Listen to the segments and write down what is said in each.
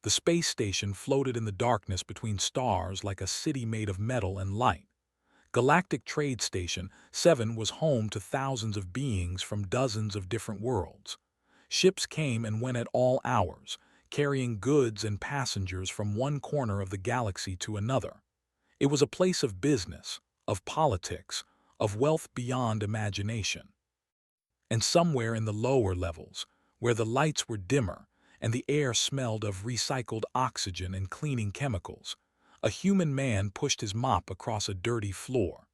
The space station floated in the darkness between stars like a city made of metal and light. Galactic Trade Station 7 was home to thousands of beings from dozens of different worlds. Ships came and went at all hours, carrying goods and passengers from one corner of the galaxy to another. It was a place of business, of politics, of wealth beyond imagination. And somewhere in the lower levels, where the lights were dimmer and the air smelled of recycled oxygen and cleaning chemicals, a human man pushed his mop across a dirty floor.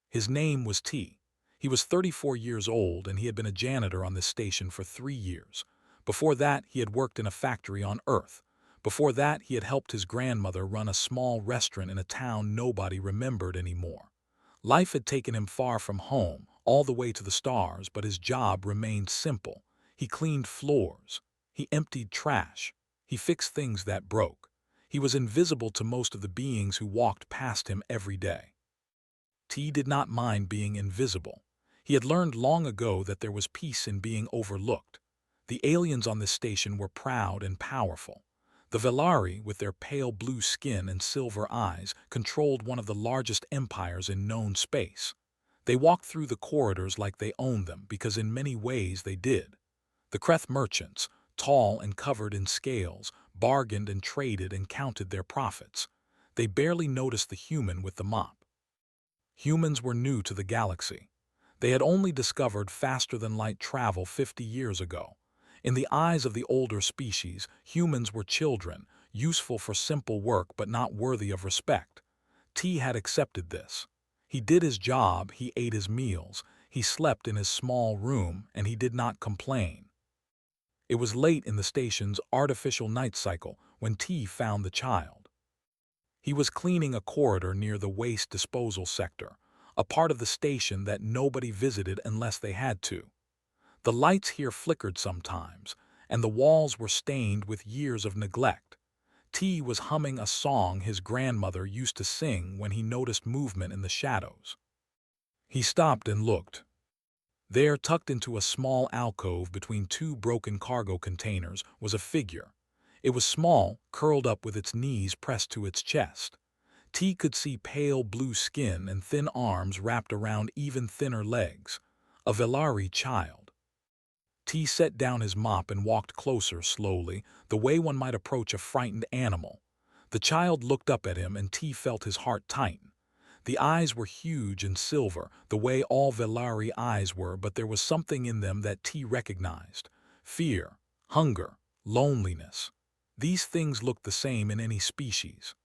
His name was T. He was 34 years old and he had been a janitor on this station for 3 years. Before that, he had worked in a factory on Earth. Before that, he had helped his grandmother run a small restaurant in a town nobody remembered anymore. Life had taken him far from home, all the way to the stars, but his job remained simple. He cleaned floors. He emptied trash. He fixed things that broke. He was invisible to most of the beings who walked past him every day. T did not mind being invisible. He had learned long ago that there was peace in being overlooked. The aliens on this station were proud and powerful. The Velari, with their pale blue skin and silver eyes, controlled one of the largest empires in known space. They walked through the corridors like they owned them, because in many ways they did. The Kreth merchants, tall and covered in scales, bargained and traded and counted their profits. They barely noticed the human with the mop. Humans were new to the galaxy. They had only discovered faster-than-light travel 50 years ago. In the eyes of the older species, humans were children, useful for simple work but not worthy of respect. T had accepted this. He did his job, he ate his meals, he slept in his small room, and he did not complain. It was late in the station's artificial night cycle when T found the child. He was cleaning a corridor near the waste disposal sector, a part of the station that nobody visited unless they had to. The lights here flickered sometimes, and the walls were stained with years of neglect. T was humming a song his grandmother used to sing when he noticed movement in the shadows. He stopped and looked. There, tucked into a small alcove between two broken cargo containers, was a figure. It was small, curled up with its knees pressed to its chest. T could see pale blue skin and thin arms wrapped around even thinner legs. A Velari child. T set down his mop and walked closer slowly, the way one might approach a frightened animal. The child looked up at him and T felt his heart tighten. The eyes were huge and silver, the way all Velari eyes were, but there was something in them that T recognized. Fear, hunger, loneliness. These things looked the same in any species.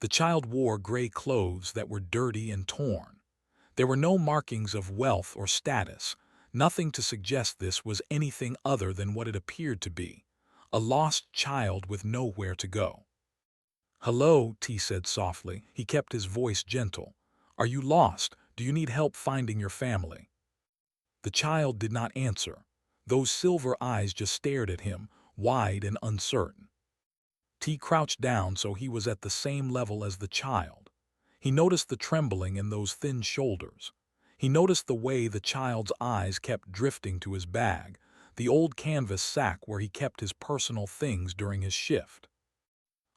The child wore gray clothes that were dirty and torn. There were no markings of wealth or status. Nothing to suggest this was anything other than what it appeared to be, a lost child with nowhere to go. "Hello," T said softly. He kept his voice gentle. "Are you lost? Do you need help finding your family?" The child did not answer. Those silver eyes just stared at him, wide and uncertain. T crouched down so he was at the same level as the child. He noticed the trembling in those thin shoulders. He noticed the way the child's eyes kept drifting to his bag, the old canvas sack where he kept his personal things during his shift.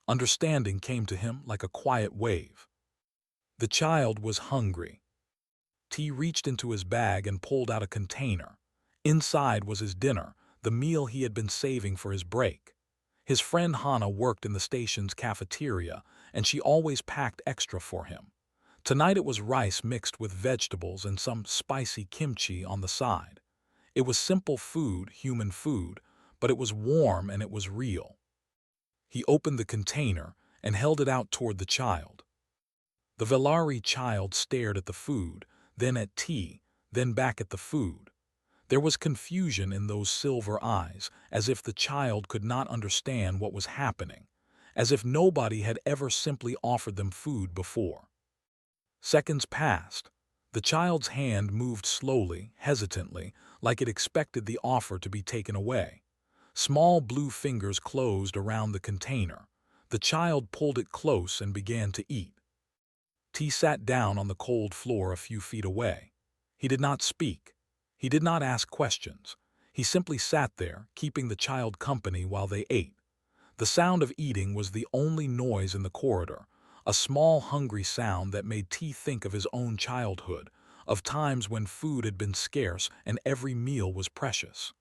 Understanding came to him like a quiet wave. The child was hungry. T reached into his bag and pulled out a container. Inside was his dinner, the meal he had been saving for his break. His friend Hana worked in the station's cafeteria, and she always packed extra for him. Tonight it was rice mixed with vegetables and some spicy kimchi on the side. It was simple food, human food, but it was warm and it was real. He opened the container and held it out toward the child. The Velari child stared at the food, then at T, then back at the food. There was confusion in those silver eyes, as if the child could not understand what was happening, as if nobody had ever simply offered them food before. Seconds passed. The child's hand moved slowly, hesitantly, like it expected the offer to be taken away. Small blue fingers closed around the container. The child pulled it close and began to eat. T sat down on the cold floor a few feet away. He did not speak. He did not ask questions. He simply sat there, keeping the child company while they ate. The sound of eating was the only noise in the corridor, a small hungry sound that made T think of his own childhood, of times when food had been scarce and every meal was precious.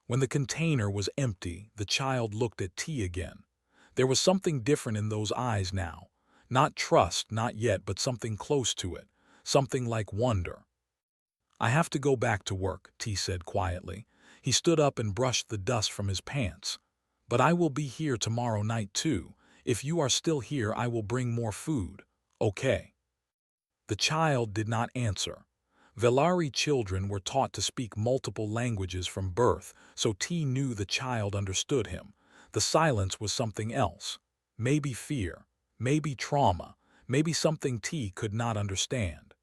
When the container was empty, the child looked at T again. There was something different in those eyes now. Not trust, not yet, but something close to it, something like wonder. I have to go back to work, T said quietly. He stood up and brushed the dust from his pants. But I will be here tomorrow night too. If you are still here, I will bring more food. Okay. The child did not answer. Velari children were taught to speak multiple languages from birth, so T knew the child understood him. The silence was something else. Maybe fear, maybe trauma, maybe something T could not understand.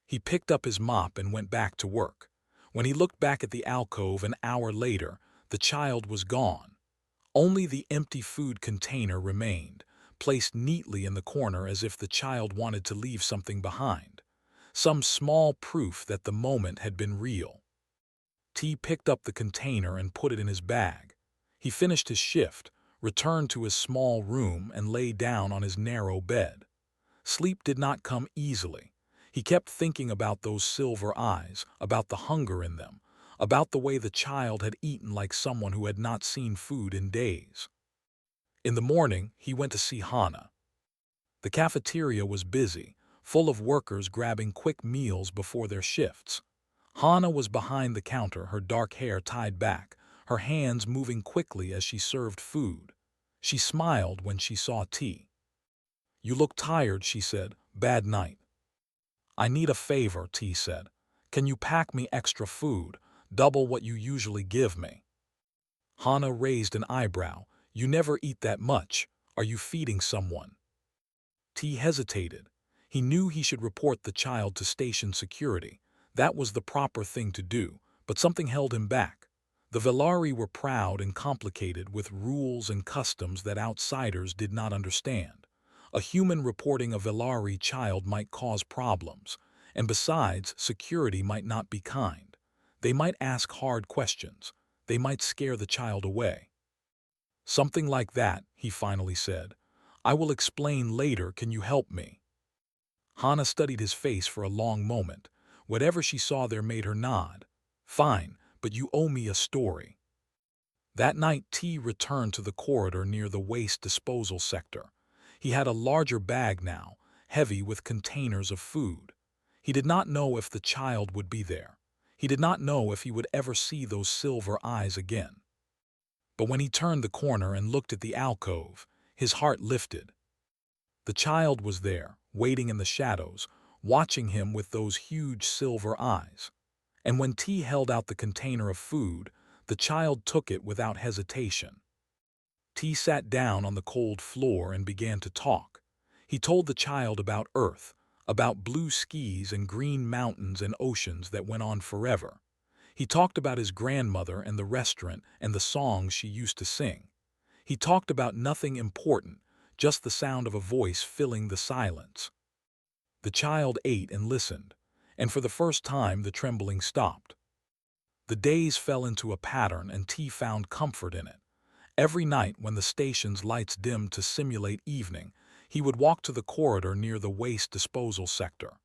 He picked up his mop and went back to work. When he looked back at the alcove an hour later, the child was gone. Only the empty food container remained, placed neatly in the corner as if the child wanted to leave something behind. Some small proof that the moment had been real. T picked up the container and put it in his bag. He finished his shift, returned to his small room, and lay down on his narrow bed. Sleep did not come easily. He kept thinking about those silver eyes, about the hunger in them, about the way the child had eaten like someone who had not seen food in days. In the morning, he went to see Hana. The cafeteria was busy, full of workers grabbing quick meals before their shifts. Hana was behind the counter, her dark hair tied back, her hands moving quickly as she served food. She smiled when she saw T. "You look tired," she said. "Bad night." "I need a favor," T said. "Can you pack me extra food, double what you usually give me?" Hana raised an eyebrow. "You never eat that much. Are you feeding someone?" T hesitated. He knew he should report the child to station security. That was the proper thing to do, but something held him back. The Velari were proud and complicated, with rules and customs that outsiders did not understand. A human reporting a Velari child might cause problems, and besides, security might not be kind. They might ask hard questions. They might scare the child away. "Something like that," he finally said. "I will explain later. Can you help me?" Hana studied his face for a long moment. Whatever she saw there made her nod. "Fine, but you owe me a story." That night, T returned to the corridor near the waste disposal sector. He had a larger bag now, heavy with containers of food. He did not know if the child would be there. He did not know if he would ever see those silver eyes again. But when he turned the corner and looked at the alcove, his heart lifted. The child was there, waiting in the shadows, watching him with those huge silver eyes. And when T held out the container of food, the child took it without hesitation. T sat down on the cold floor and began to talk. He told the child about Earth, about blue skies and green mountains and oceans that went on forever. He talked about his grandmother and the restaurant and the songs she used to sing. He talked about nothing important, just the sound of a voice filling the silence. The child ate and listened, and for the first time the trembling stopped. The days fell into a pattern and T found comfort in it. Every night when the station's lights dimmed to simulate evening, he would walk to the corridor near the waste disposal sector.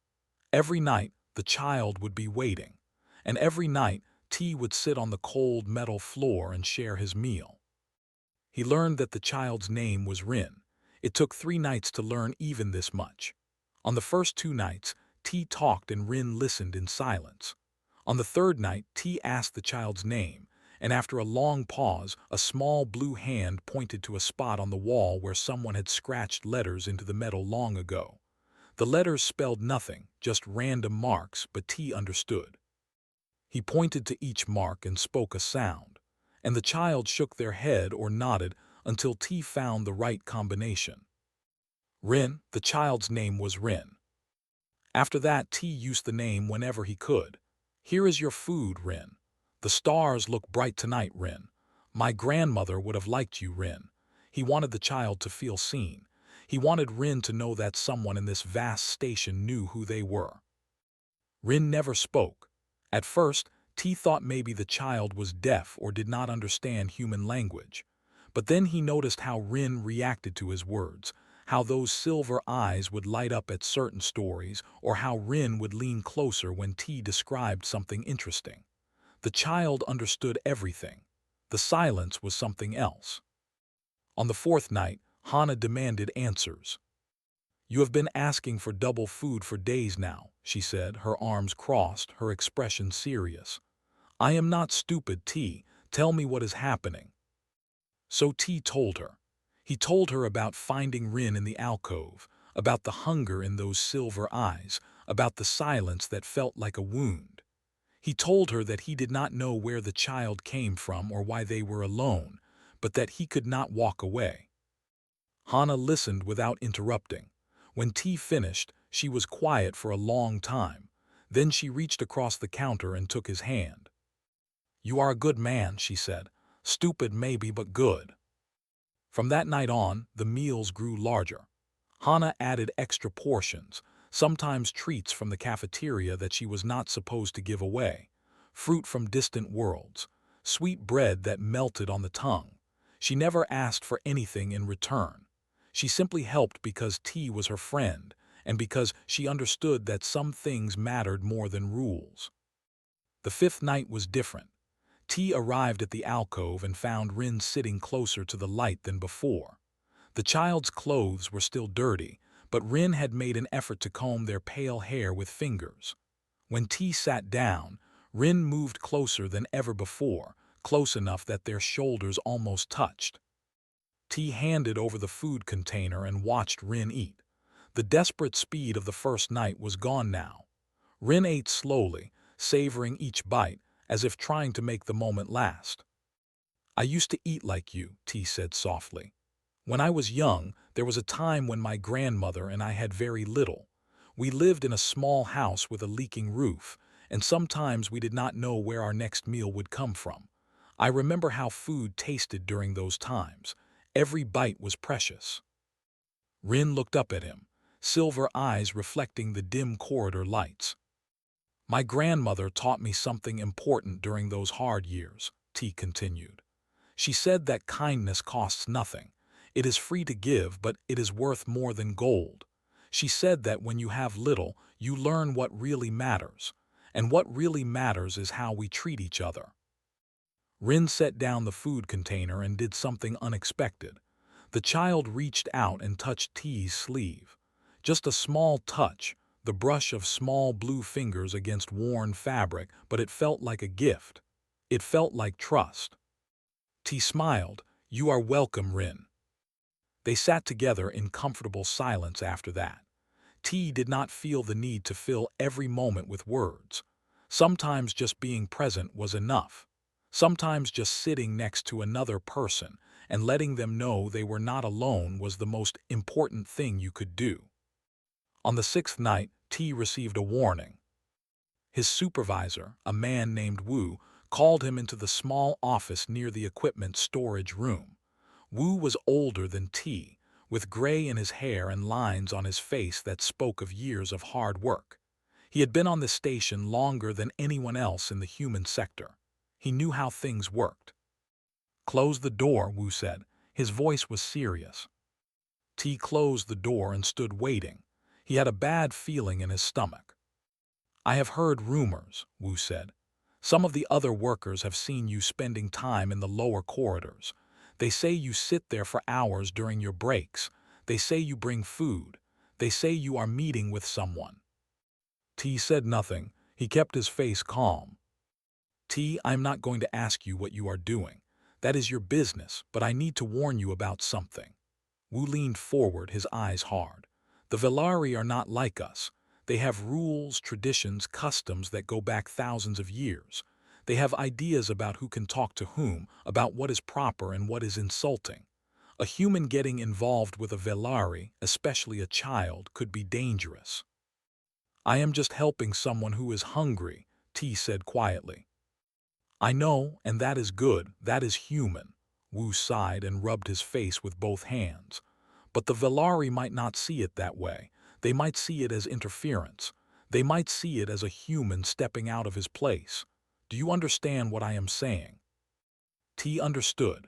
Every night the child would be waiting, and every night T would sit on the cold metal floor and share his meal. He learned that the child's name was Rin. It took 3 nights to learn even this much. On the first 2 nights, T talked and Rin listened in silence. On the 3rd night, T asked the child's name, and after a long pause, a small blue hand pointed to a spot on the wall where someone had scratched letters into the metal long ago. The letters spelled nothing, just random marks, but T understood. He pointed to each mark and spoke a sound, and the child shook their head or nodded until T found the right combination. Rin, the child's name was Rin. After that, T used the name whenever he could. "Here is your food, Rin. The stars look bright tonight, Rin. My grandmother would have liked you, Rin." He wanted the child to feel seen. He wanted Rin to know that someone in this vast station knew who they were. Rin never spoke. At first, T thought maybe the child was deaf or did not understand human language. But then he noticed how Rin reacted to his words, how those silver eyes would light up at certain stories, or how Rin would lean closer when T described something interesting. The child understood everything. The silence was something else. On the fourth night, Hana demanded answers. "You have been asking for double food for days now," she said, her arms crossed, her expression serious. "I am not stupid, T. Tell me what is happening." So T told her. He told her about finding Rin in the alcove, about the hunger in those silver eyes, about the silence that felt like a wound. He told her that he did not know where the child came from or why they were alone, but that he could not walk away. Hana listened without interrupting. When T finished, she was quiet for a long time. Then she reached across the counter and took his hand. "You are a good man," she said. "Stupid maybe, but good." From that night on, the meals grew larger. Hana added extra portions, sometimes treats from the cafeteria that she was not supposed to give away, fruit from distant worlds, sweet bread that melted on the tongue. She never asked for anything in return. She simply helped because T was her friend, and because she understood that some things mattered more than rules. The fifth night was different. T arrived at the alcove and found Rin sitting closer to the light than before. The child's clothes were still dirty, but Rin had made an effort to comb their pale hair with fingers. When T sat down, Rin moved closer than ever before, close enough that their shoulders almost touched. T handed over the food container and watched Rin eat. The desperate speed of the first night was gone now. Rin ate slowly, savoring each bite, as if trying to make the moment last. "I used to eat like you," T said softly. "When I was young, there was a time when my grandmother and I had very little. We lived in a small house with a leaking roof, and sometimes we did not know where our next meal would come from. I remember how food tasted during those times. Every bite was precious." Rin looked up at him, silver eyes reflecting the dim corridor lights. "My grandmother taught me something important during those hard years," T continued. "She said that kindness costs nothing. It is free to give, but it is worth more than gold. She said that when you have little, you learn what really matters. And what really matters is how we treat each other." Rin set down the food container and did something unexpected. The child reached out and touched T's sleeve. Just a small touch, the brush of small blue fingers against worn fabric, but it felt like a gift. It felt like trust. T smiled. "You are welcome, Rin." They sat together in comfortable silence after that. T did not feel the need to fill every moment with words. Sometimes just being present was enough. Sometimes just sitting next to another person and letting them know they were not alone was the most important thing you could do. On the sixth night, T received a warning. His supervisor, a man named Wu, called him into the small office near the equipment storage room. Wu was older than T, with gray in his hair and lines on his face that spoke of years of hard work. He had been on the station longer than anyone else in the human sector. He knew how things worked. "Close the door," Wu said. His voice was serious. T closed the door and stood waiting. He had a bad feeling in his stomach. "I have heard rumors," Wu said. "Some of the other workers have seen you spending time in the lower corridors. They say you sit there for hours during your breaks. They say you bring food. They say you are meeting with someone." T said nothing. He kept his face calm. "T, I'm not going to ask you what you are doing. That is your business, but I need to warn you about something." Wu leaned forward, his eyes hard. "The Velari are not like us. They have rules, traditions, customs that go back thousands of years. They have ideas about who can talk to whom, about what is proper and what is insulting. A human getting involved with a Velari, especially a child, could be dangerous." "I am just helping someone who is hungry," T said quietly. "I know, and that is good, that is human." Wu sighed and rubbed his face with both hands. "But the Velari might not see it that way. They might see it as interference. They might see it as a human stepping out of his place. Do you understand what I am saying?" T understood.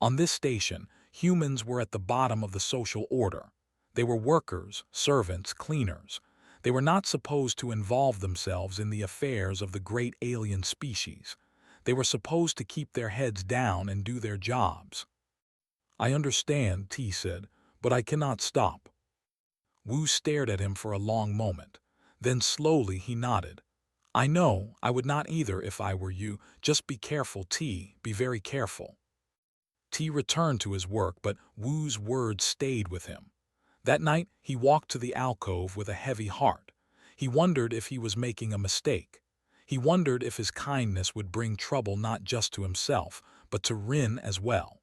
On this station, humans were at the bottom of the social order. They were workers, servants, cleaners. They were not supposed to involve themselves in the affairs of the great alien species. They were supposed to keep their heads down and do their jobs. "I understand," T said, "but I cannot stop." Wu stared at him for a long moment. Then slowly he nodded. "I know, I would not either if I were you. Just be careful, T, be very careful." T returned to his work, but Wu's words stayed with him. That night, he walked to the alcove with a heavy heart. He wondered if he was making a mistake. He wondered if his kindness would bring trouble not just to himself, but to Rin as well.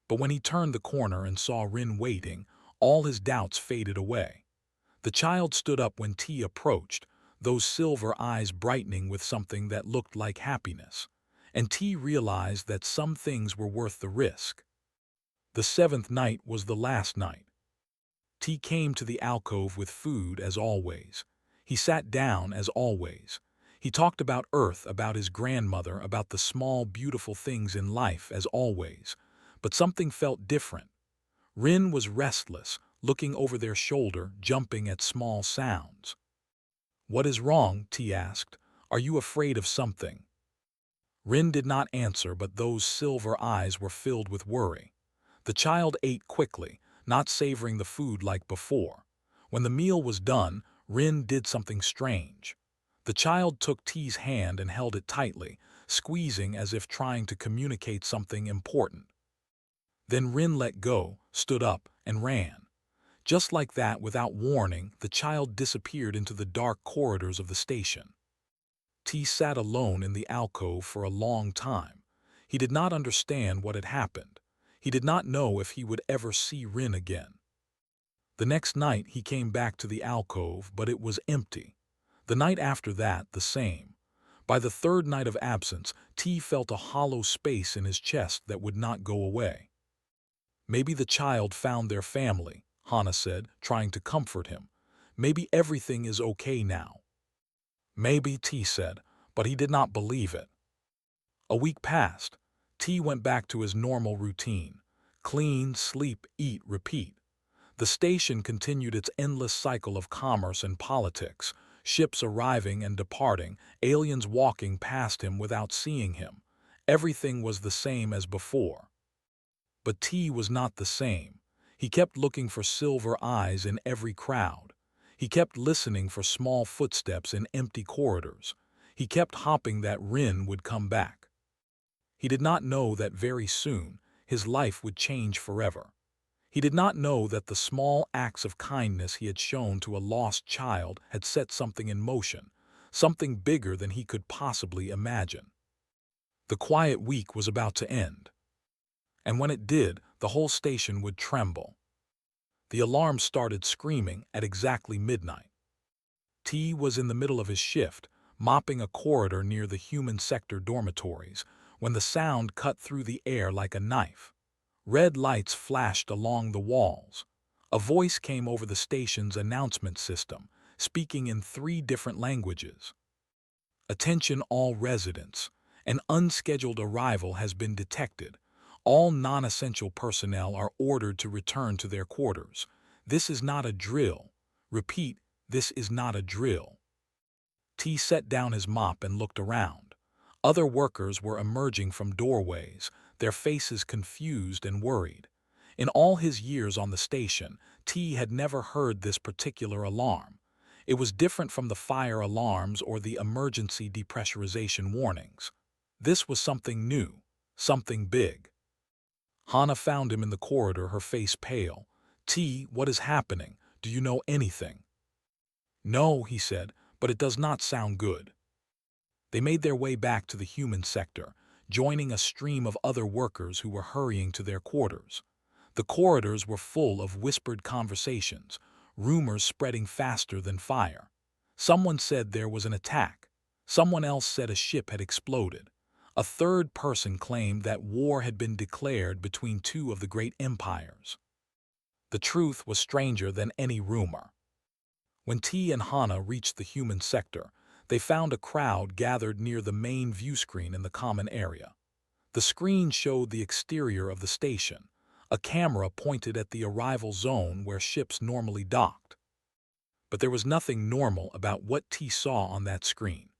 But when he turned the corner and saw Rin waiting, all his doubts faded away. The child stood up when T approached, those silver eyes brightening with something that looked like happiness. And T realized that some things were worth the risk. The seventh night was the last night. T came to the alcove with food as always. He sat down as always. He talked about Earth, about his grandmother, about the small, beautiful things in life as always. But something felt different. Rin was restless, looking over their shoulder, jumping at small sounds. "What is wrong?" T asked. "Are you afraid of something?" Rin did not answer, but those silver eyes were filled with worry. The child ate quickly, not savoring the food like before. When the meal was done, Rin did something strange. The child took T's hand and held it tightly, squeezing as if trying to communicate something important. Then Rin let go, stood up, and ran. Just like that, without warning, the child disappeared into the dark corridors of the station. T sat alone in the alcove for a long time. He did not understand what had happened. He did not know if he would ever see Rin again. The next night he came back to the alcove, but it was empty. The night after that, the same. By the third night of absence, T felt a hollow space in his chest that would not go away. "Maybe the child found their family," Hana said, trying to comfort him. "Maybe everything is okay now." "Maybe," T said, but he did not believe it. A week passed. T went back to his normal routine. Clean, sleep, eat, repeat. The station continued its endless cycle of commerce and politics, ships arriving and departing, aliens walking past him without seeing him. Everything was the same as before. But T was not the same. He kept looking for silver eyes in every crowd. He kept listening for small footsteps in empty corridors. He kept hoping that Rin would come back. He did not know that very soon his life would change forever. He did not know that the small acts of kindness he had shown to a lost child had set something in motion, something bigger than he could possibly imagine. The quiet week was about to end. And when it did, the whole station would tremble. The alarm started screaming at exactly midnight. T was in the middle of his shift, mopping a corridor near the human sector dormitories, when the sound cut through the air like a knife. Red lights flashed along the walls. A voice came over the station's announcement system, speaking in 3 different languages. "Attention all residents. An unscheduled arrival has been detected. All non-essential personnel are ordered to return to their quarters. This is not a drill. Repeat, this is not a drill." T set down his mop and looked around. Other workers were emerging from doorways, their faces confused and worried. In all his years on the station, T had never heard this particular alarm. It was different from the fire alarms or the emergency depressurization warnings. This was something new, something big. Hana found him in the corridor, her face pale. "T, what is happening? Do you know anything?" "No," he said, "but it does not sound good." They made their way back to the human sector, joining a stream of other workers who were hurrying to their quarters. The corridors were full of whispered conversations, rumors spreading faster than fire. Someone said there was an attack. Someone else said a ship had exploded. A third person claimed that war had been declared between 2 of the great empires. The truth was stranger than any rumor. When T and Hana reached the human sector, they found a crowd gathered near the main view screen in the common area. The screen showed the exterior of the station, a camera pointed at the arrival zone where ships normally docked. But there was nothing normal about what T saw on that screen.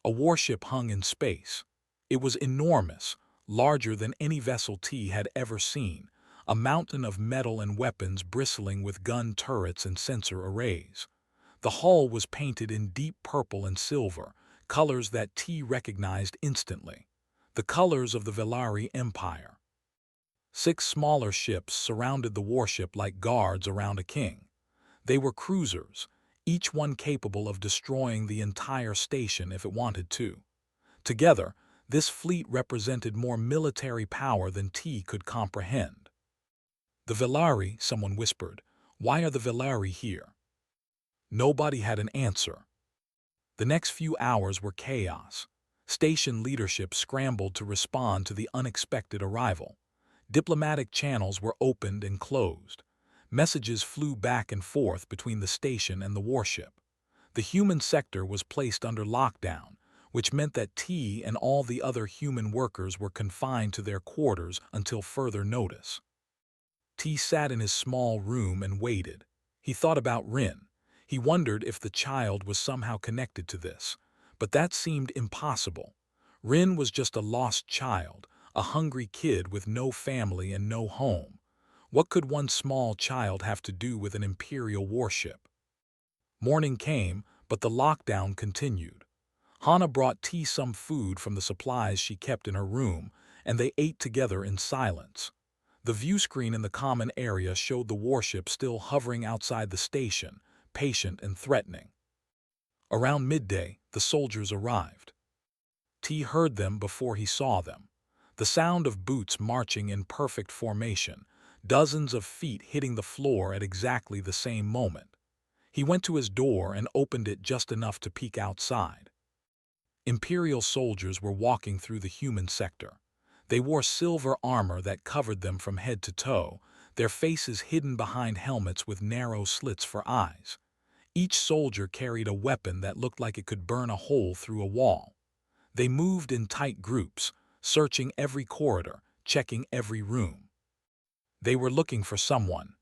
A warship hung in space. It was enormous, larger than any vessel T had ever seen, a mountain of metal and weapons bristling with gun turrets and sensor arrays. The hull was painted in deep purple and silver, colors that T recognized instantly, the colors of the Velari Empire. 6 smaller ships surrounded the warship like guards around a king. They were cruisers, each one capable of destroying the entire station if it wanted to. Together, this fleet represented more military power than T could comprehend. "The Velari," someone whispered. "Why are the Velari here?" Nobody had an answer. The next few hours were chaos. Station leadership scrambled to respond to the unexpected arrival. Diplomatic channels were opened and closed. Messages flew back and forth between the station and the warship. The human sector was placed under lockdown, which meant that T and all the other human workers were confined to their quarters until further notice. T sat in his small room and waited. He thought about Rin. He wondered if the child was somehow connected to this, but that seemed impossible. Rin was just a lost child, a hungry kid with no family and no home. What could one small child have to do with an Imperial warship? Morning came, but the lockdown continued. Hana brought T some food from the supplies she kept in her room, and they ate together in silence. The view screen in the common area showed the warship still hovering outside the station, patient and threatening. Around midday, the soldiers arrived. T heard them before he saw them. The sound of boots marching in perfect formation, dozens of feet hitting the floor at exactly the same moment. He went to his door and opened it just enough to peek outside. Imperial soldiers were walking through the human sector. They wore silver armor that covered them from head to toe, their faces hidden behind helmets with narrow slits for eyes. Each soldier carried a weapon that looked like it could burn a hole through a wall. They moved in tight groups, searching every corridor, checking every room. They were looking for someone.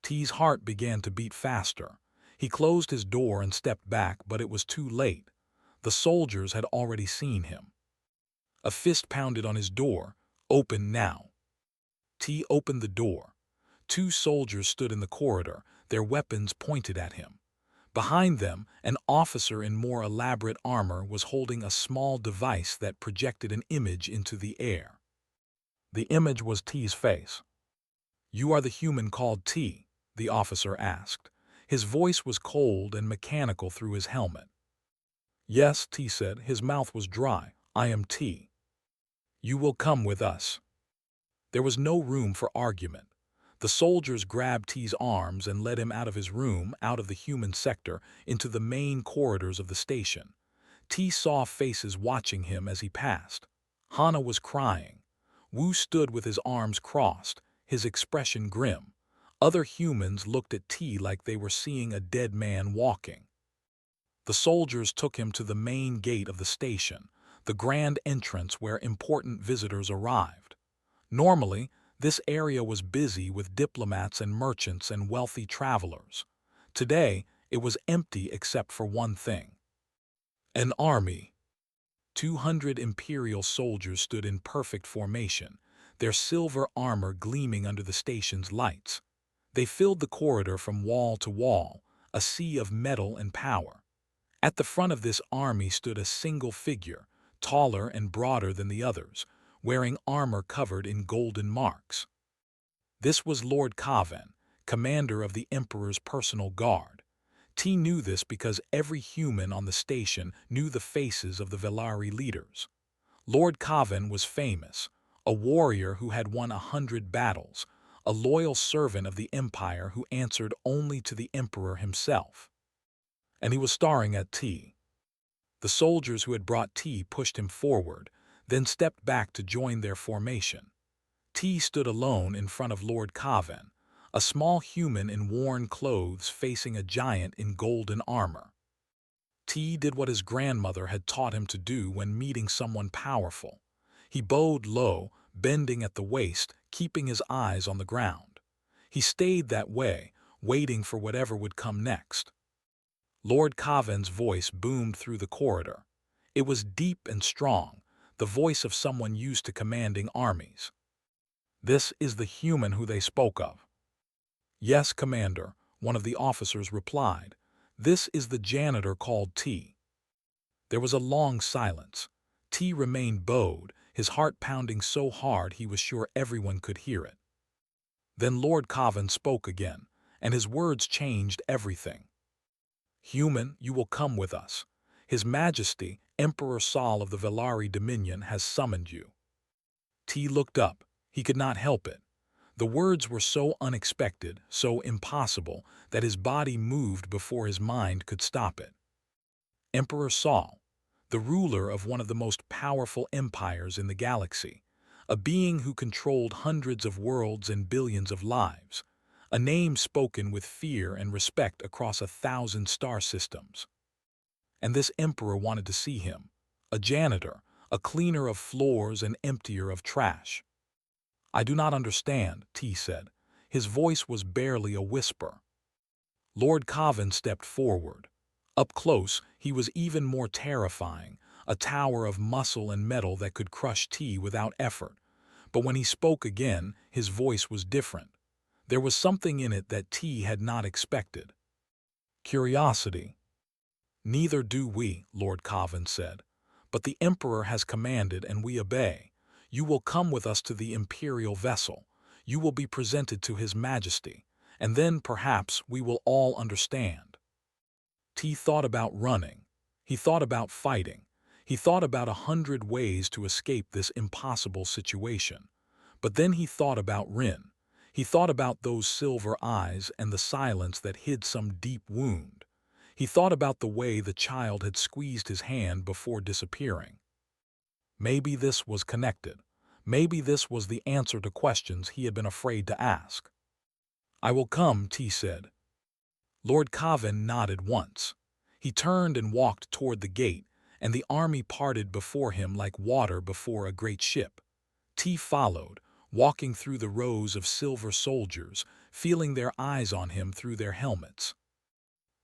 T's heart began to beat faster. He closed his door and stepped back, but it was too late. The soldiers had already seen him. A fist pounded on his door. "Open now." T opened the door. 2 soldiers stood in the corridor, their weapons pointed at him. Behind them, an officer in more elaborate armor was holding a small device that projected an image into the air. The image was T's face. "You are the human called T?" the officer asked. His voice was cold and mechanical through his helmet. "Yes," T said. His mouth was dry. "I am T. You will come with us." There was no room for argument. The soldiers grabbed T's arms and led him out of his room, out of the human sector, into the main corridors of the station. T saw faces watching him as he passed. Hana was crying. Wu stood with his arms crossed, his expression grim. Other humans looked at T like they were seeing a dead man walking. The soldiers took him to the main gate of the station, the grand entrance where important visitors arrived. Normally, this area was busy with diplomats and merchants and wealthy travelers. Today, it was empty except for one thing. An army. 200 Imperial soldiers stood in perfect formation, their silver armor gleaming under the station's lights. They filled the corridor from wall to wall, a sea of metal and power. At the front of this army stood a single figure, taller and broader than the others, wearing armor covered in golden marks. This was Lord Kavan, commander of the Emperor's personal guard. T knew this because every human on the station knew the faces of the Velari leaders. Lord Kavan was famous, a warrior who had won 100 battles, a loyal servant of the Empire who answered only to the Emperor himself. And he was staring at T. The soldiers who had brought T pushed him forward, then stepped back to join their formation. T stood alone in front of Lord Kavan, a small human in worn clothes facing a giant in golden armor. T did what his grandmother had taught him to do when meeting someone powerful. He bowed low, bending at the waist, keeping his eyes on the ground. He stayed that way, waiting for whatever would come next. Lord Kavan's voice boomed through the corridor. It was deep and strong, the voice of someone used to commanding armies. "This is the human who they spoke of." "Yes, Commander," one of the officers replied. "This is the janitor called T." There was a long silence. T remained bowed, his heart pounding so hard he was sure everyone could hear it. Then Lord Kavan spoke again, and his words changed everything. "Human, you will come with us. His Majesty, Emperor Sol of the Velari Dominion, has summoned you." T looked up. He could not help it. The words were so unexpected, so impossible, that his body moved before his mind could stop it. Emperor Sol, the ruler of one of the most powerful empires in the galaxy, a being who controlled hundreds of worlds and billions of lives, a name spoken with fear and respect across 1,000 star systems. And this emperor wanted to see him, a janitor, a cleaner of floors and emptier of trash. "I do not understand," T said. His voice was barely a whisper. Lord Kavan stepped forward. Up close, he was even more terrifying, a tower of muscle and metal that could crush T without effort. But when he spoke again, his voice was different. There was something in it that T had not expected. "Curiosity." "Neither do we," Lord Kavan said. "But the Emperor has commanded and we obey. You will come with us to the Imperial vessel. You will be presented to His Majesty, and then perhaps we will all understand." T thought about running. He thought about fighting. He thought about 100 ways to escape this impossible situation. But then he thought about Rin. He thought about those silver eyes and the silence that hid some deep wound. He thought about the way the child had squeezed his hand before disappearing. Maybe this was connected. Maybe this was the answer to questions he had been afraid to ask. "I will come," T said. Lord Kavan nodded once. He turned and walked toward the gate, and the army parted before him like water before a great ship. T followed, walking through the rows of silver soldiers, feeling their eyes on him through their helmets.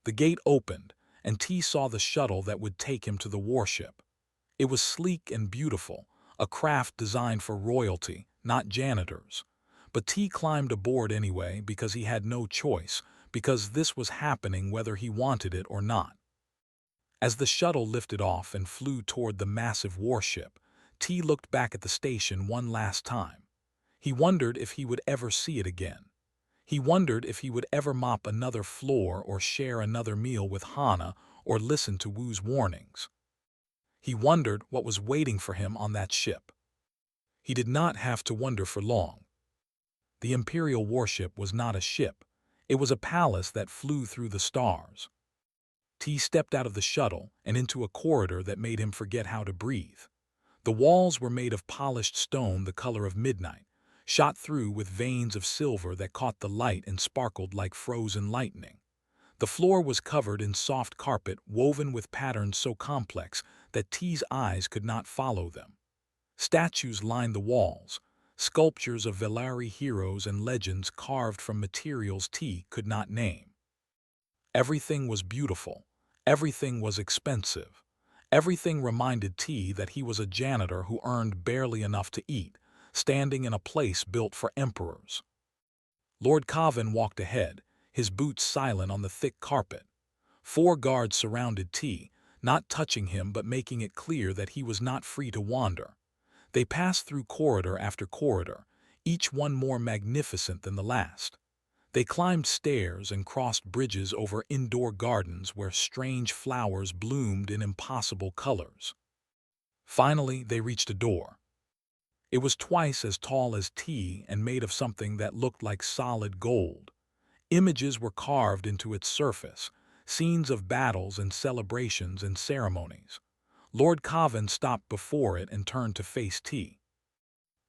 The gate opened, and T saw the shuttle that would take him to the warship. It was sleek and beautiful, a craft designed for royalty, not janitors. But T climbed aboard anyway because he had no choice, because this was happening whether he wanted it or not. As the shuttle lifted off and flew toward the massive warship, T looked back at the station one last time. He wondered if he would ever see it again. He wondered if he would ever mop another floor or share another meal with Hana or listen to Wu's warnings. He wondered what was waiting for him on that ship. He did not have to wonder for long. The Imperial warship was not a ship. It was a palace that flew through the stars. T stepped out of the shuttle and into a corridor that made him forget how to breathe. The walls were made of polished stone the color of midnight, shot through with veins of silver that caught the light and sparkled like frozen lightning. The floor was covered in soft carpet woven with patterns so complex that T's eyes could not follow them. Statues lined the walls, sculptures of Velari heroes and legends carved from materials T could not name. Everything was beautiful. Everything was expensive. Everything reminded T that he was a janitor who earned barely enough to eat, standing in a place built for emperors. Lord Kavan walked ahead, his boots silent on the thick carpet. 4 guards surrounded T, not touching him but making it clear that he was not free to wander. They passed through corridor after corridor, each one more magnificent than the last. They climbed stairs and crossed bridges over indoor gardens where strange flowers bloomed in impossible colors. Finally, they reached a door. It was twice as tall as T and made of something that looked like solid gold. Images were carved into its surface, scenes of battles and celebrations and ceremonies. Lord Kavan stopped before it and turned to face T.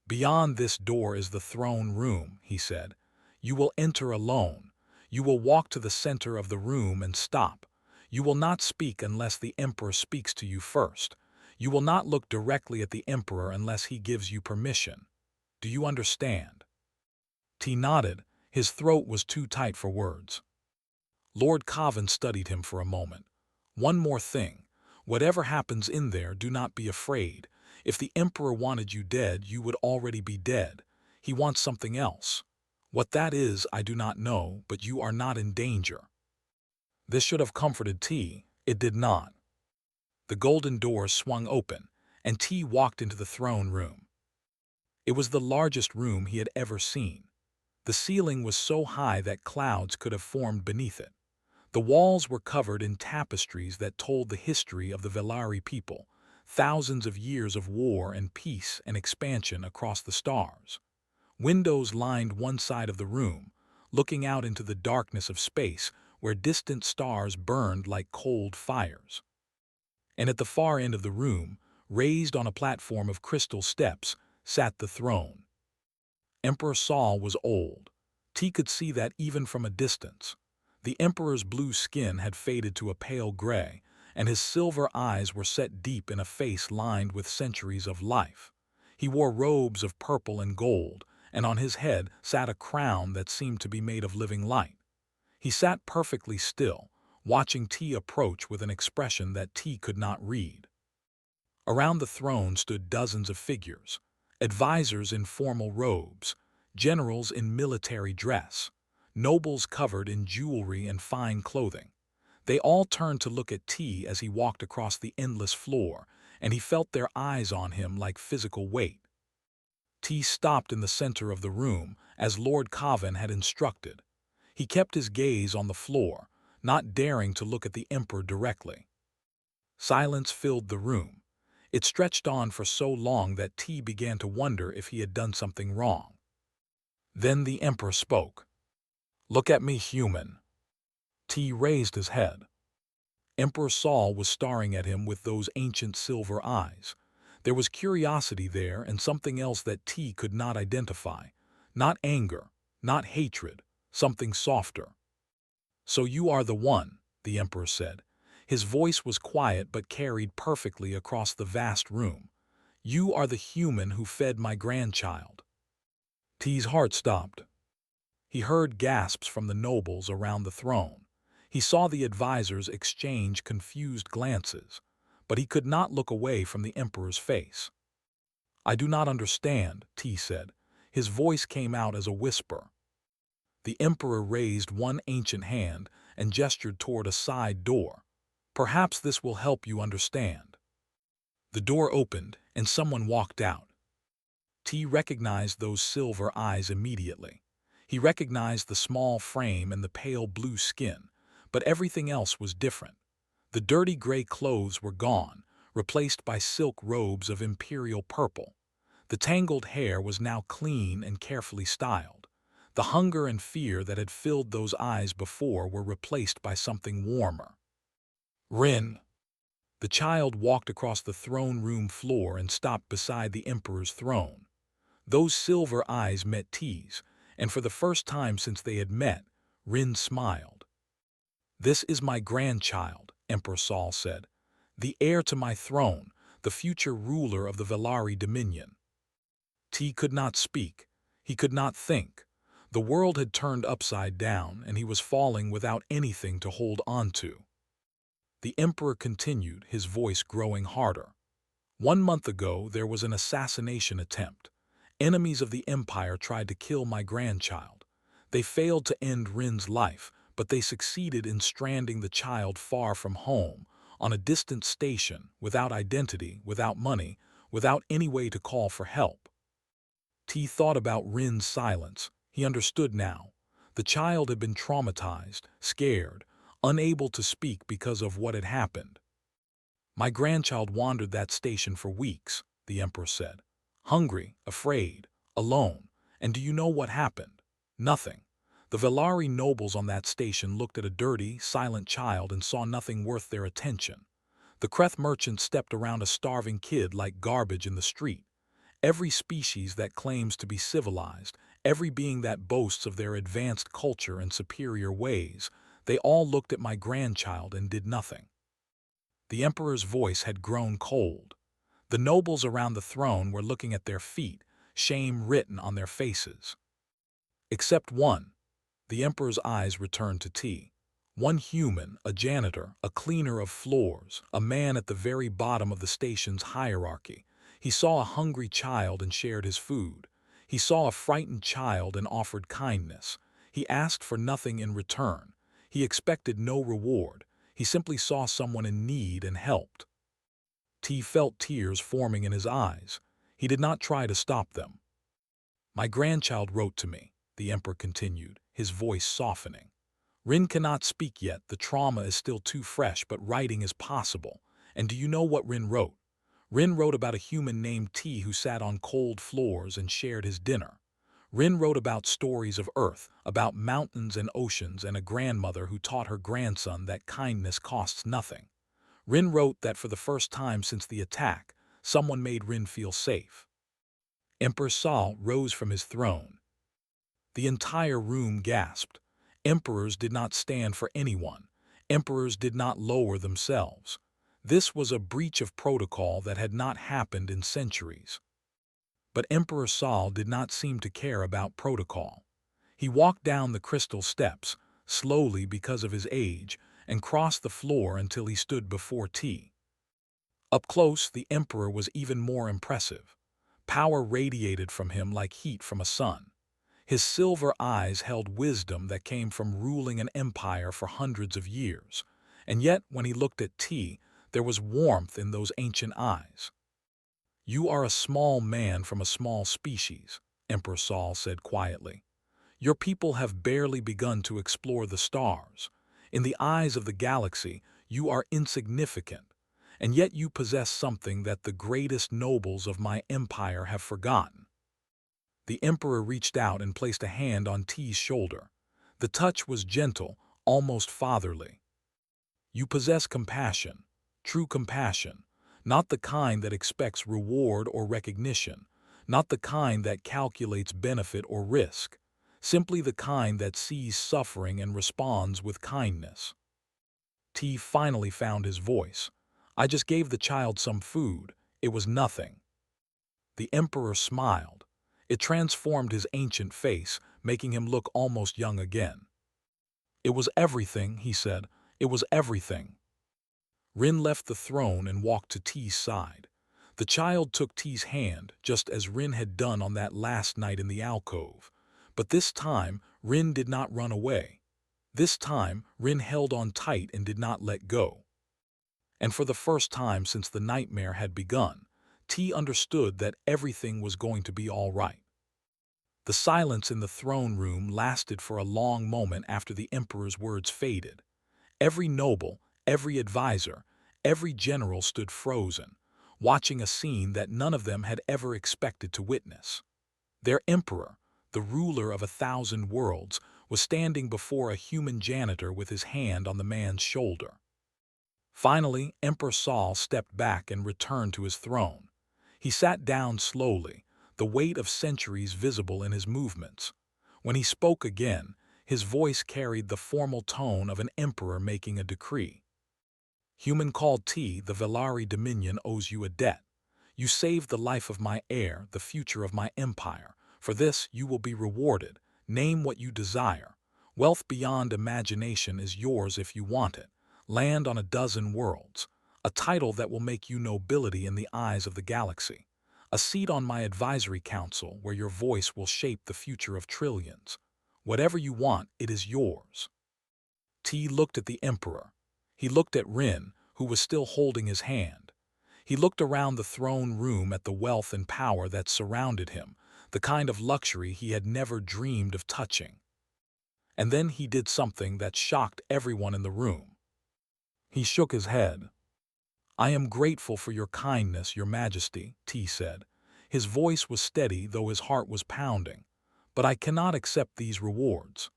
"Beyond this door is the throne room," he said. "You will enter alone. You will walk to the center of the room and stop. You will not speak unless the Emperor speaks to you first. You will not look directly at the Emperor unless he gives you permission. Do you understand? T nodded. His throat was too tight for words. Lord Coven studied him for a moment. One more thing. Whatever happens in there, do not be afraid. If the Emperor wanted you dead, you would already be dead. He wants something else. What that is, I do not know, but you are not in danger. This should have comforted T. It did not. The golden doors swung open, and T walked into the throne room. It was the largest room he had ever seen. The ceiling was so high that clouds could have formed beneath it. The walls were covered in tapestries that told the history of the Velari people, thousands of years of war and peace and expansion across the stars. Windows lined one side of the room, looking out into the darkness of space where distant stars burned like cold fires. And at the far end of the room, raised on a platform of crystal steps, sat the throne. Emperor Saul was old. T could see that even from a distance. The Emperor's blue skin had faded to a pale gray, and his silver eyes were set deep in a face lined with centuries of life. He wore robes of purple and gold, and on his head sat a crown that seemed to be made of living light. He sat perfectly still, watching T approach with an expression that T could not read. Around the throne stood dozens of figures, advisors in formal robes, generals in military dress, nobles covered in jewelry and fine clothing. They all turned to look at T as he walked across the endless floor, and he felt their eyes on him like physical weight. T stopped in the center of the room, as Lord Coven had instructed. He kept his gaze on the floor, not daring to look at the Emperor directly. Silence filled the room. It stretched on for so long that T began to wonder if he had done something wrong. Then the Emperor spoke. "Look at me, human." T raised his head. Emperor Saul was staring at him with those ancient silver eyes. There was curiosity there and something else that T could not identify. Not anger, not hatred, something softer. "So you are the one," the Emperor said. His voice was quiet but carried perfectly across the vast room. "You are the human who fed my grandchild." T's heart stopped. He heard gasps from the nobles around the throne. He saw the advisors exchange confused glances, but he could not look away from the Emperor's face. "I do not understand," T said. His voice came out as a whisper. The Emperor raised one ancient hand and gestured toward a side door. "Perhaps this will help you understand." The door opened, and someone walked out. T recognized those silver eyes immediately. He recognized the small frame and the pale blue skin, but everything else was different. The dirty gray clothes were gone, replaced by silk robes of imperial purple. The tangled hair was now clean and carefully styled. The hunger and fear that had filled those eyes before were replaced by something warmer. "Rin." The child walked across the throne room floor and stopped beside the Emperor's throne. Those silver eyes met T's, and for the first time since they had met, Rin smiled. "This is my grandchild," Emperor Saul said. "The heir to my throne, the future ruler of the Velari dominion." T could not speak. He could not think. The world had turned upside down, and he was falling without anything to hold on to. The Emperor continued, his voice growing harder. "1 month ago, there was an assassination attempt. Enemies of the Empire tried to kill my grandchild. They failed to end Rin's life, but they succeeded in stranding the child far from home, on a distant station, without identity, without money, without any way to call for help." T thought about Rin's silence. He understood now. The child had been traumatized, scared, unable to speak because of what had happened. "My grandchild wandered that station for weeks," the Emperor said. "Hungry, afraid, alone. And do you know what happened? Nothing. The Velari nobles on that station looked at a dirty, silent child and saw nothing worth their attention. The Kreth merchants stepped around a starving kid like garbage in the street. Every species that claims to be civilized, every being that boasts of their advanced culture and superior ways, they all looked at my grandchild and did nothing." The Emperor's voice had grown cold. The nobles around the throne were looking at their feet, shame written on their faces. Except one. The emperor's eyes returned to T. One human, a janitor, a cleaner of floors, a man at the very bottom of the station's hierarchy. He saw a hungry child and shared his food. He saw a frightened child and offered kindness. He asked for nothing in return. He expected no reward. He simply saw someone in need and helped. T felt tears forming in his eyes. He did not try to stop them. "My grandchild wrote to me," the emperor continued, his voice softening. "Rin cannot speak yet, the trauma is still too fresh, but writing is possible. And do you know what Rin wrote? Rin wrote about a human named T who sat on cold floors and shared his dinner. Rin wrote about stories of Earth, about mountains and oceans, and a grandmother who taught her grandson that kindness costs nothing. Rin wrote that for the first time since the attack, someone made Rin feel safe." Emperor Saul rose from his throne. The entire room gasped. Emperors did not stand for anyone. Emperors did not lower themselves. This was a breach of protocol that had not happened in centuries. But Emperor Saul did not seem to care about protocol. He walked down the crystal steps, slowly because of his age, and crossed the floor until he stood before T. Up close, the emperor was even more impressive. Power radiated from him like heat from a sun. His silver eyes held wisdom that came from ruling an empire for hundreds of years. And yet, when he looked at T, there was warmth in those ancient eyes. "You are a small man from a small species," Emperor Saul said quietly. "Your people have barely begun to explore the stars. In the eyes of the galaxy, you are insignificant. And yet you possess something that the greatest nobles of my empire have forgotten." The emperor reached out and placed a hand on T's shoulder. The touch was gentle, almost fatherly. "You possess compassion, true compassion, not the kind that expects reward or recognition, not the kind that calculates benefit or risk, simply the kind that sees suffering and responds with kindness." T finally found his voice. "I just gave the child some food. It was nothing." The emperor smiled. It transformed his ancient face, making him look almost young again. "It was everything," he said. "It was everything." Rin left the throne and walked to T's side. The child took T's hand, just as Rin had done on that last night in the alcove. But this time, Rin did not run away. This time, Rin held on tight and did not let go. And for the first time since the nightmare had begun, T understood that everything was going to be all right. The silence in the throne room lasted for a long moment after the emperor's words faded. Every noble, every advisor, every general stood frozen, watching a scene that none of them had ever expected to witness. Their emperor, the ruler of 1,000 worlds, was standing before a human janitor with his hand on the man's shoulder. Finally, Emperor Saul stepped back and returned to his throne. He sat down slowly, the weight of centuries visible in his movements. When he spoke again, his voice carried the formal tone of an emperor making a decree. "Human called T, the Velari Dominion owes you a debt. You saved the life of my heir, the future of my empire. For this you will be rewarded. Name what you desire. Wealth beyond imagination is yours if you want it. Land on 12 worlds. A title that will make you nobility in the eyes of the galaxy. A seat on my advisory council where your voice will shape the future of trillions. Whatever you want, it is yours." T looked at the emperor. He looked at Rin, who was still holding his hand. He looked around the throne room at the wealth and power that surrounded him, the kind of luxury he had never dreamed of touching. And then he did something that shocked everyone in the room. He shook his head. "I am grateful for your kindness, Your Majesty," T said. His voice was steady, though his heart was pounding. "But I cannot accept these rewards."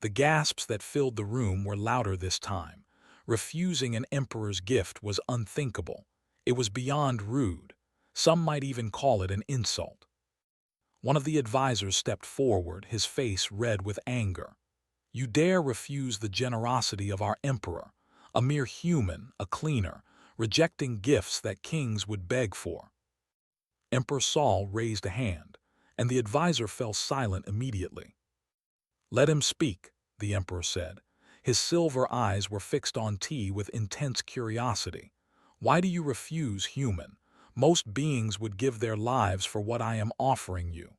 The gasps that filled the room were louder this time. Refusing an emperor's gift was unthinkable. It was beyond rude. Some might even call it an insult. One of the advisors stepped forward, his face red with anger. "You dare refuse the generosity of our emperor, a mere human, a cleaner, rejecting gifts that kings would beg for. Emperor Saul raised a hand, and the advisor fell silent immediately. "Let him speak," the emperor said. His silver eyes were fixed on T with intense curiosity. "Why do you refuse, human? Most beings would give their lives for what I am offering you."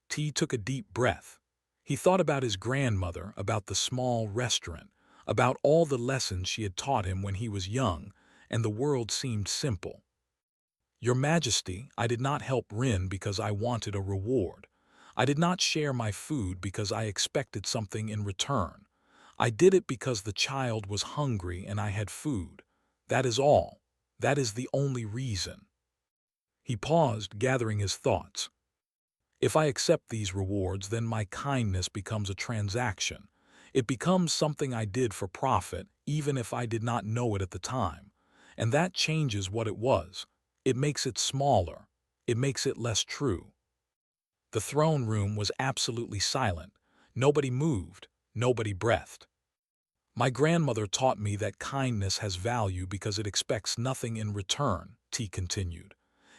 T took a deep breath. He thought about his grandmother, about the small restaurant, about all the lessons she had taught him when he was young, and the world seemed simple. "Your Majesty, I did not help Rin because I wanted a reward. I did not share my food because I expected something in return. I did it because the child was hungry and I had food. That is all. That is the only reason." He paused, gathering his thoughts. "If I accept these rewards, then my kindness becomes a transaction. It becomes something I did for profit, even if I did not know it at the time. And that changes what it was. It makes it smaller. It makes it less true." The throne room was absolutely silent. Nobody moved. Nobody breathed. "My grandmother taught me that kindness has value because it expects nothing in return," T continued.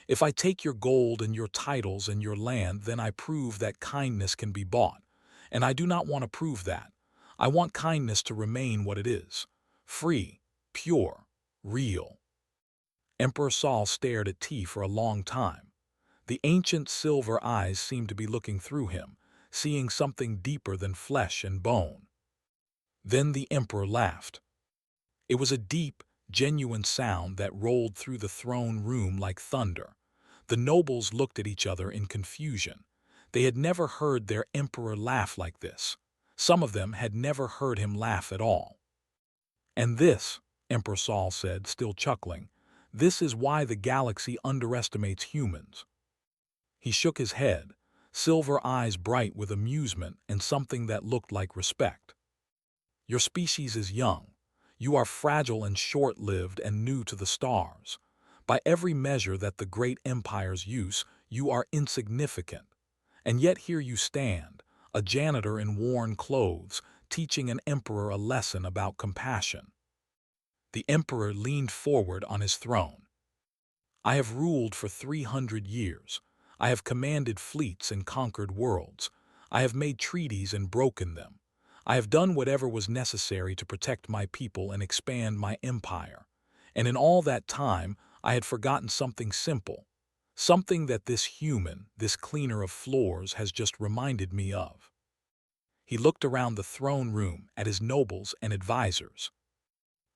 "If I take your gold and your titles and your land, then I prove that kindness can be bought. And I do not want to prove that. I want kindness to remain what it is. Free, pure, real." Emperor Saul stared at T for a long time. The ancient silver eyes seemed to be looking through him, seeing something deeper than flesh and bone. Then the emperor laughed. It was a deep, genuine sound that rolled through the throne room like thunder. The nobles looked at each other in confusion. They had never heard their emperor laugh like this. Some of them had never heard him laugh at all. "And this," Emperor Saul said, still chuckling, "this is why the galaxy underestimates humans." He shook his head, silver eyes bright with amusement and something that looked like respect. "Your species is young. You are fragile and short-lived and new to the stars. By every measure that the great empires use, you are insignificant. And yet here you stand, a janitor in worn clothes, teaching an emperor a lesson about compassion." The emperor leaned forward on his throne. "I have ruled for 300 years. I have commanded fleets and conquered worlds. I have made treaties and broken them. I have done whatever was necessary to protect my people and expand my empire. And in all that time, I had forgotten something simple, something that this human, this cleaner of floors, has just reminded me of." He looked around the throne room at his nobles and advisors.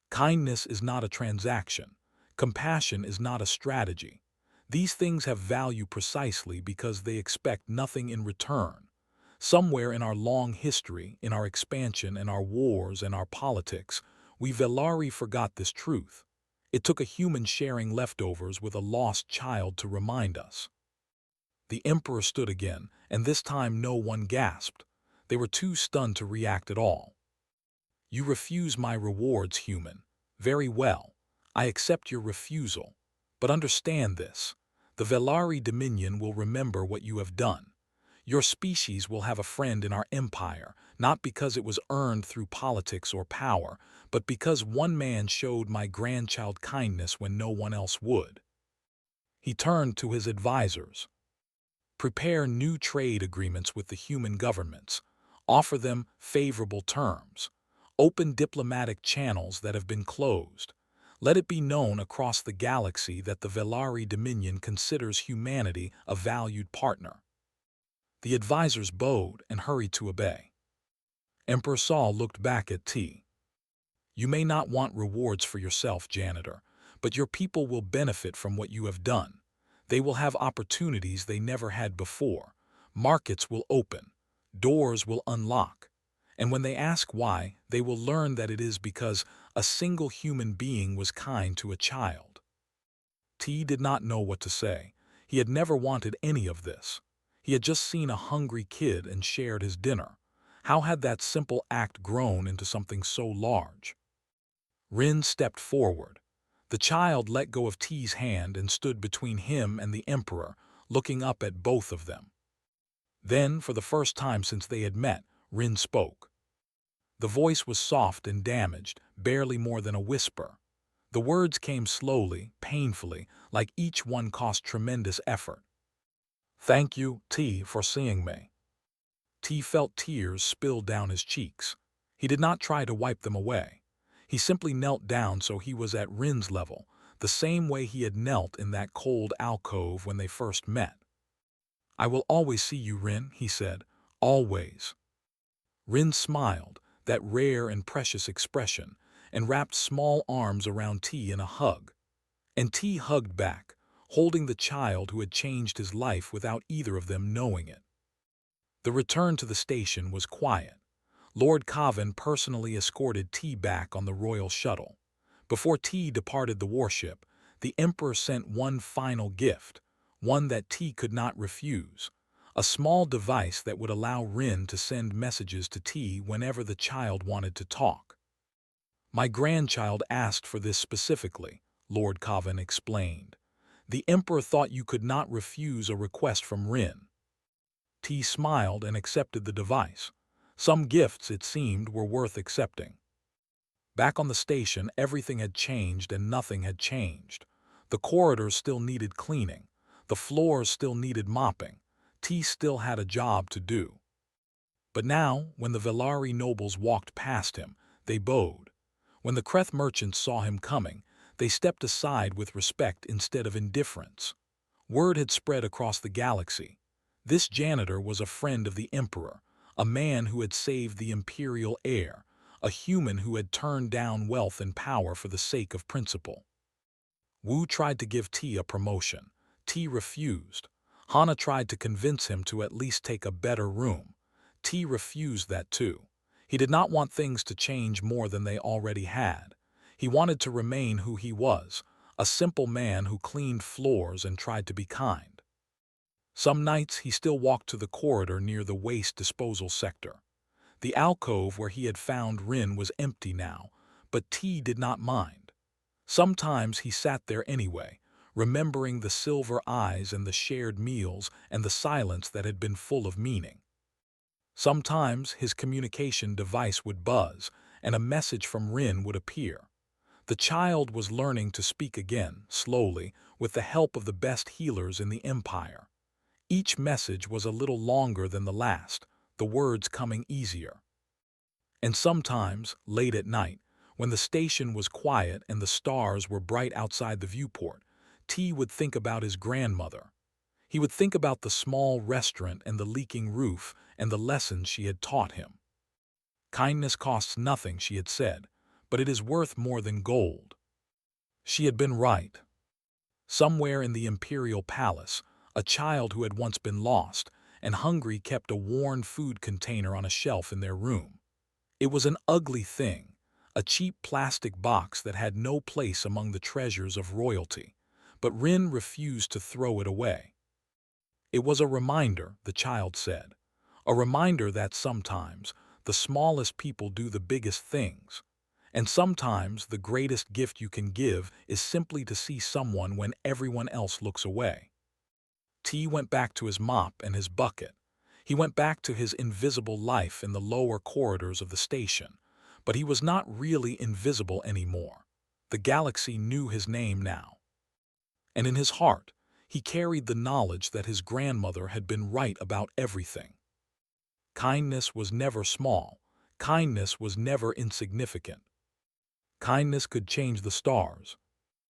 "Kindness is not a transaction. Compassion is not a strategy. These things have value precisely because they expect nothing in return. Somewhere in our long history, in our expansion and our wars and our politics, we Velari forgot this truth. It took a human sharing leftovers with a lost child to remind us." The emperor stood again, and this time no one gasped. They were too stunned to react at all. "You refuse my rewards, human. Very well. I accept your refusal. But understand this. The Velari Dominion will remember what you have done. Your species will have a friend in our empire, not because it was earned through politics or power, but because one man showed my grandchild kindness when no one else would." He turned to his advisors. "Prepare new trade agreements with the human governments. Offer them favorable terms. Open diplomatic channels that have been closed. Let it be known across the galaxy that the Velari Dominion considers humanity a valued partner." The advisors bowed and hurried to obey. Emperor Saul looked back at T. "You may not want rewards for yourself, janitor, but your people will benefit from what you have done. They will have opportunities they never had before. Markets will open. Doors will unlock. And when they ask why, they will learn that it is because a single human being was kind to a child." T did not know what to say. He had never wanted any of this. He had just seen a hungry kid and shared his dinner. How had that simple act grown into something so large? Rin stepped forward. The child let go of T's hand and stood between him and the emperor, looking up at both of them. Then, for the first time since they had met, Rin spoke. The voice was soft and damaged, barely more than a whisper. The words came slowly, painfully, like each one cost tremendous effort. "Thank you, T, for seeing me." T felt tears spill down his cheeks. He did not try to wipe them away. He simply knelt down so he was at Rin's level, the same way he had knelt in that cold alcove when they first met. "I will always see you, Rin," he said. "Always." Rin smiled, that rare and precious expression, and wrapped small arms around T in a hug. And T hugged back, holding the child who had changed his life without either of them knowing it. The return to the station was quiet. Lord Kavin personally escorted T back on the royal shuttle. Before T departed the warship, the Emperor sent one final gift, one that T could not refuse, a small device that would allow Rin to send messages to T whenever the child wanted to talk. "My grandchild asked for this specifically," Lord Kavin explained. "The Emperor thought you could not refuse a request from Rin." T smiled and accepted the device. Some gifts, it seemed, were worth accepting. Back on the station, everything had changed and nothing had changed. The corridors still needed cleaning. The floors still needed mopping. T still had a job to do. But now, when the Velari nobles walked past him, they bowed. When the Kreth merchants saw him coming, they stepped aside with respect instead of indifference. Word had spread across the galaxy. This janitor was a friend of the Emperor, a man who had saved the imperial heir, a human who had turned down wealth and power for the sake of principle. Wu tried to give T a promotion. T refused. Hana tried to convince him to at least take a better room. T refused that too. He did not want things to change more than they already had. He wanted to remain who he was, a simple man who cleaned floors and tried to be kind. Some nights he still walked to the corridor near the waste disposal sector. The alcove where he had found Rin was empty now, but T did not mind. Sometimes he sat there anyway, remembering the silver eyes and the shared meals and the silence that had been full of meaning. Sometimes his communication device would buzz, and a message from Rin would appear. The child was learning to speak again, slowly, with the help of the best healers in the Empire. Each message was a little longer than the last, the words coming easier. And sometimes, late at night, when the station was quiet and the stars were bright outside the viewport, T would think about his grandmother. He would think about the small restaurant and the leaking roof and the lessons she had taught him. "Kindness costs nothing," she had said, "but it is worth more than gold." She had been right. Somewhere in the imperial palace, a child who had once been lost and hungry kept a worn food container on a shelf in their room. It was an ugly thing, a cheap plastic box that had no place among the treasures of royalty, but Rin refused to throw it away. It was a reminder, the child said, a reminder that sometimes the smallest people do the biggest things, and sometimes the greatest gift you can give is simply to see someone when everyone else looks away. T went back to his mop and his bucket. He went back to his invisible life in the lower corridors of the station, but he was not really invisible anymore. The galaxy knew his name now. And in his heart, he carried the knowledge that his grandmother had been right about everything. Kindness was never small. Kindness was never insignificant. Kindness could change the stars.